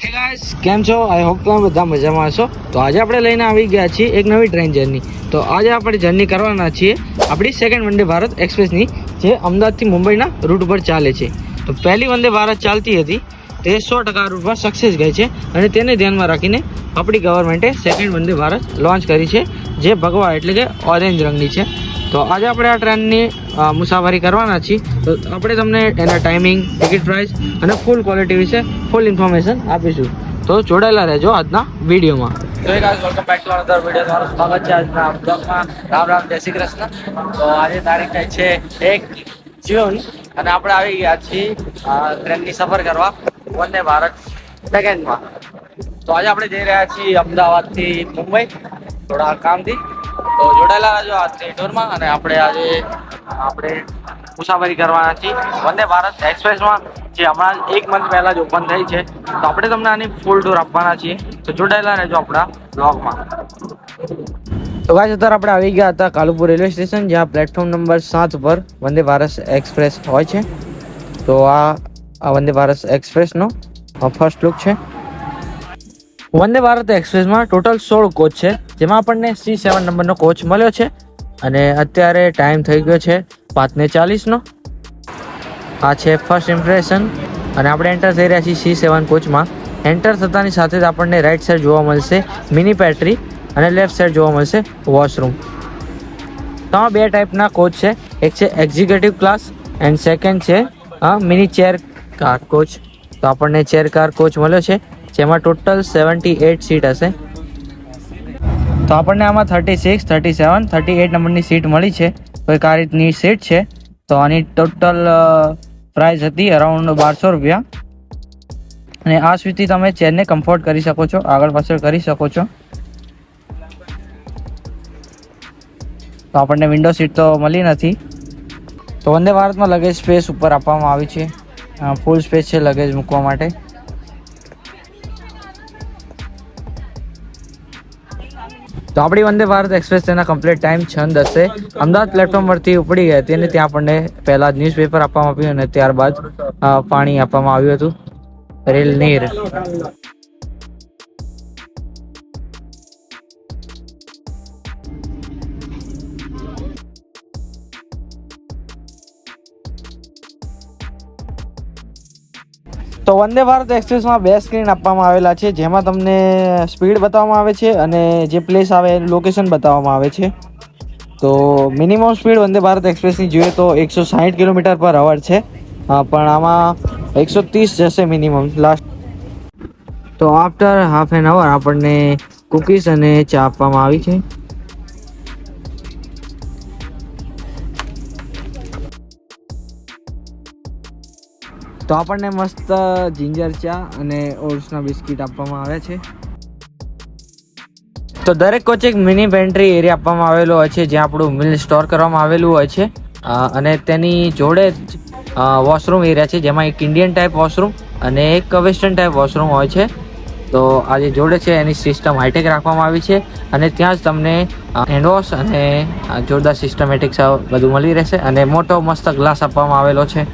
હે ગાઈસ, કેમ છો? આઈ હોપ તમે બધા મજામાં હશો. તો આજે આપણે લઈને આવી ગયા છીએ એક નવી ટ્રેન જર્ની. તો આજે આપણે જર્ની કરવાના છીએ આપણી સેકન્ડ વંદે ભારત એક્સપ્રેસની, જે અમદાવાદથી મુંબઈના રૂટ ઉપર ચાલે છે. તો પહેલી વંદે ભારત ચાલતી હતી તે 100% રૂટ પર સક્સેસ ગઈ છે, અને તેને ધ્યાનમાં રાખીને આપણી ગવર્મેન્ટે સેકન્ડ વંદે ભારત લોન્ચ કરી છે, જે ભગવા એટલે કે ઓરેન્જ રંગની છે. તો આજે આપણે આ ટ્રેનની મુસાફરી કરવાના છીએ. તો આપણે તમને એના ટાઈમિંગ, ટિકિટ પ્રાઇસ અને ફૂલ ક્વોલિટી વિશે ફૂલ ઇન્ફોર્મેશન આપીશું. તો જોડાયેલા રહેજો આજના વિડીયોમાં. તો guys, welcome back to another video. તમારું સ્વાગત છે આજના બ્લોગમાં. રામ રામ, જય શ્રી કૃષ્ણ. તો આજે તારીખ છે 1 જૂન અને આપણે આવી ગયા છીએ ટ્રેનની સફર કરવા વંદે ભારત સેકન્ડમાં. તો આજે આપણે જઈ રહ્યા છીએ અમદાવાદથી મુંબઈ થોડા કામથી. તો જોડાયેલા રહેજો આજની ટૂરમાં. અને આપણે મુસાફરી કરવાના છીએ વંદે ભારત એક્સપ્રેસમાં, જે હમણાં 1 મંથ પહેલા જ ઓપન થઈ છે. તો આપણે તમને આની ફૂલ ટૂર આપવાના છીએ. તો જોડાયેલા રહેજો આપણા બ્લોગમાં. તો ગાઈસ, અત્યારે આપણે આવી ગયા હતા કાલુપુર રેલવે સ્ટેશન, જ્યાં પ્લેટફોર્મ નંબર 7 પર વંદે ભારત એક્સપ્રેસ હોય છે. તો આ વંદે ભારત એક્સપ્રેસનો ફર્સ્ટ લુક છે. વંદે ભારત એક્સપ્રેસમાં ટોટલ 16 કોચ છે, જેમાં આપણને C7 નંબરનો કોચ મળ્યો છે. અને અત્યારે ટાઈમ થઈ ગયો છે 5:40નો. આ છે ફર્સ્ટ ઇમ્પ્રેશન. અને આપણે એન્ટર થઈ રહ્યા છીએ C7 કોચમાં. એન્ટર થતાની સાથે જ આપણને રાઈટ સાઈડ જોવા મળશે મિની પેટ્રી અને લેફ્ટ સાઈડ જોવા મળશે વોશરૂમ. તો આ 2 ટાઈપના કોચ છે. એક છે એક્ઝિક્યુટિવ ક્લાસ એન્ડ સેકન્ડ છે મિની ચેર કાર કોચ. તો આપણને ચેર કાર કોચ મળ્યો છે, જેમાં ટોટલ 78 સીટ હશે. તો આપણને આમાં 36, 37, 38 નંબરની સીટ મળી છે. તો એક આ રીતની સીટ છે. તો આની ટોટલ પ્રાઇસ હતી અરાઉન્ડ 1200 રૂપિયા. અને આ સીટથી તમે ચેરને કમ્ફર્ટ કરી શકો છો, આગળ પાછળ કરી શકો છો. તો આપણને વિન્ડો સીટ તો મળી નથી. તો વંદે ભારતમાં લગેજ સ્પેસ ઉપર આપવામાં આવી છે, ફૂલ સ્પેસ છે લગેજ મૂકવા માટે. તો આપણી વંદે ભારત એક્સપ્રેસ તેના કમ્પ્લીટ ટાઈમ 6:10 અમદાવાદ પ્લેટફોર્મ પરથી ઉપડી ગઈ હતી. અને ત્યાં આપણને પહેલા જ ન્યૂઝપેપર આપવામાં આવ્યું અને ત્યારબાદ પાણી આપવામાં આવ્યું હતું, રેલ નીર. તો વંદે ભારત એક્સપ્રેસમાં 2 સ્ક્રીન આપવામાં આવેલા છે, જેમાં તમને સ્પીડ બતાવવામાં આવે છે અને જે પ્લેસ આવે એનું લોકેશન બતાવવામાં આવે છે. તો મિનિમમ સ્પીડ વંદે ભારત એક્સપ્રેસની જોઈએ તો 160 km/h છે, પણ આમાં 130 જશે મિનિમમ લાસ્ટ. તો આફ્ટર હાફ એન અવર આપણને કુકીઝ અને ચા આપવામાં આવી છે. તો આપણને મસ્ત જિંજર ચા અને ઓટ્સના બિસ્કિટ આપવામાં આવ્યા છે. તો દરેક કોચ એક મિની પેન્ટ્રી એરિયા આપવામાં આવેલો હોય છે, જ્યાં આપણું મિલ સ્ટોર કરવામાં આવેલું હોય છે. અને તેની જોડે જ વોશરૂમ એરિયા છે, જેમાં એક ઇન્ડિયન ટાઈપ વોશરૂમ અને એક વેસ્ટર્ન ટાઈપ વોશરૂમ હોય છે. તો આ જે જોડે છે એની સિસ્ટમ હાઈટેક રાખવામાં આવી છે, અને ત્યાં જ તમને હેન્ડવોશ અને જોરદાર સિસ્ટમેટિક બધું મળી રહેશે. અને મોટો મસ્ત ગ્લાસ આપવામાં આવેલો છે.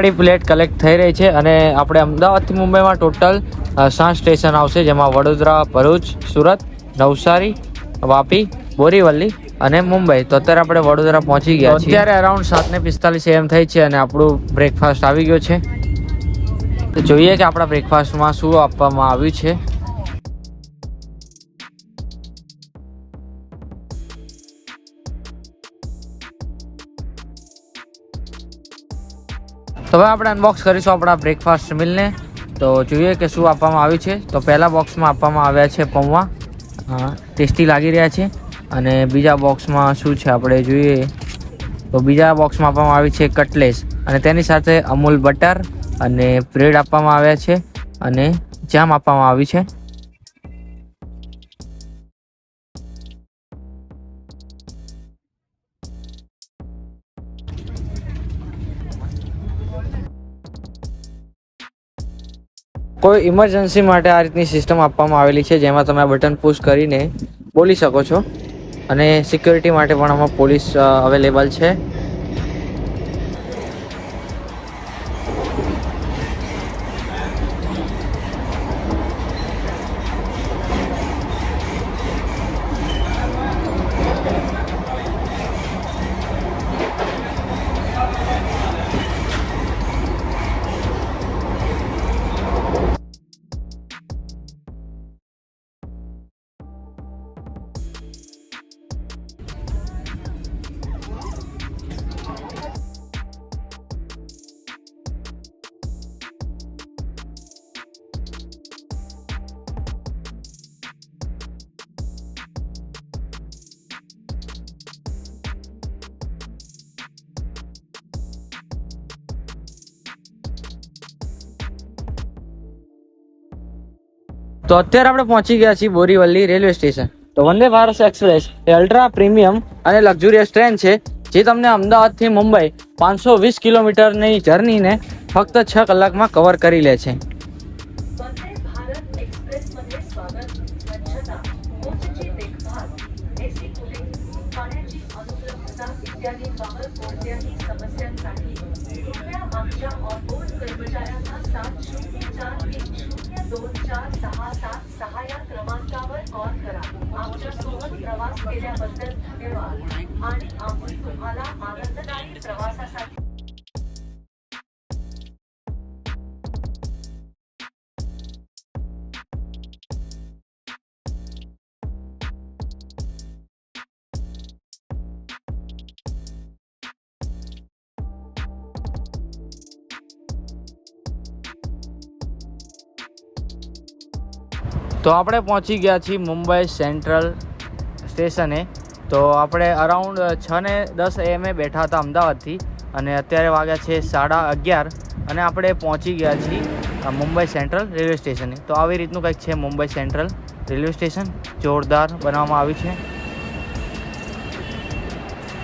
આપણી પ્લેટ કલેક્ટ થઈ રહી છે, અને આપણે અમદાવાદથી મુંબઈમાં ટોટલ 7 સ્ટેશન આવશે, જેમાં વડોદરા, ભરૂચ, સુરત, નવસારી, વાપી, બોરીવલી અને મુંબઈ. તો અત્યારે આપણે વડોદરા પહોંચી ગયા છીએ. અત્યારે અરાઉન્ડ 7:45 AM થઈ છે, અને આપણું બ્રેકફાસ્ટ આવી ગયો છે. તો જોઈએ કે આપણા બ્રેકફાસ્ટમાં શું આપવામાં આવ્યું છે. તો હવે આપણે અનબોક્સ કરીશું આપણા બ્રેકફાસ્ટ મિલને. તો જોઈએ કે શું આપવામાં આવ્યું છે. તો પહેલા બોક્સમાં આપવામાં આવ્યા છે પૌવા, ટેસ્ટી લાગી રહ્યા છે. અને બીજા બોક્સમાં શું છે આપણે જોઈએ. તો બીજા બોક્સમાં આપવામાં આવી છે કટલેસ, અને તેની સાથે અમૂલ બટર અને બ્રેડ આપવામાં આવ્યા છે, અને જામ આપવામાં આવી છે. કોઈ ઇમરજન્સી માટે આ રીતની સિસ્ટમ આપવામાં આવેલી છે, જેમાં તમે બટન પુશ કરીને બોલી શકો છો. અને સિક્યોરિટી માટે પણ આમાં પોલીસ અવેલેબલ છે. તો અત્યારે આપણે પહોંચી ગયા છીએ બોરીવલી રેલવે સ્ટેશન. તો વંદે ભારત એક્સપ્રેસ એ અલ્ટ્રા પ્રીમિયમ અને લક્ઝુરિયસ ટ્રેન છે જે તમને અમદાવાદથી મુંબઈ 520 કિલોમીટરની જર્નીને ફક્ત 6 કલાકમાં કવર કરી લે છે. क्रमांकावर कॉल करा. आमच्या सोबत प्रवास केल्याबद्दल धन्यवाद आणि आम्ही तुम्हाला आनंददायी प्रवासासाठी તો આપણે પહોંચી ગયા છીએ મુંબઈ સેન્ટ્રલ સ્ટેશને. તો આપણે અરાઉન્ડ 6:10 AM બેઠા હતા અમદાવાદથી અને અત્યારે વાગ્યા છે 11:30 અને આપણે પહોંચી ગયા છીએ મુંબઈ સેન્ટ્રલ રેલવે સ્ટેશને. તો આવી રીતનું કંઈક છે મુંબઈ સેન્ટ્રલ રેલવે સ્ટેશન. જોરદાર બનાવવામાં આવ્યું છે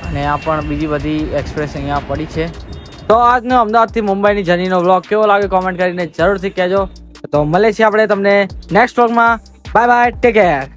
અને આ પણ બીજી બધી એક્સપ્રેસ અહીંયા પડી છે. તો આજનો અમદાવાદથી મુંબઈની જર્નીનો વ્લોગ કેવો લાગ્યો કોમેન્ટ કરીને જરૂરથી કહેજો. તો મળે છે આપણે તમને નેક્સ્ટ વ્લોગમાં. Bye bye, take care.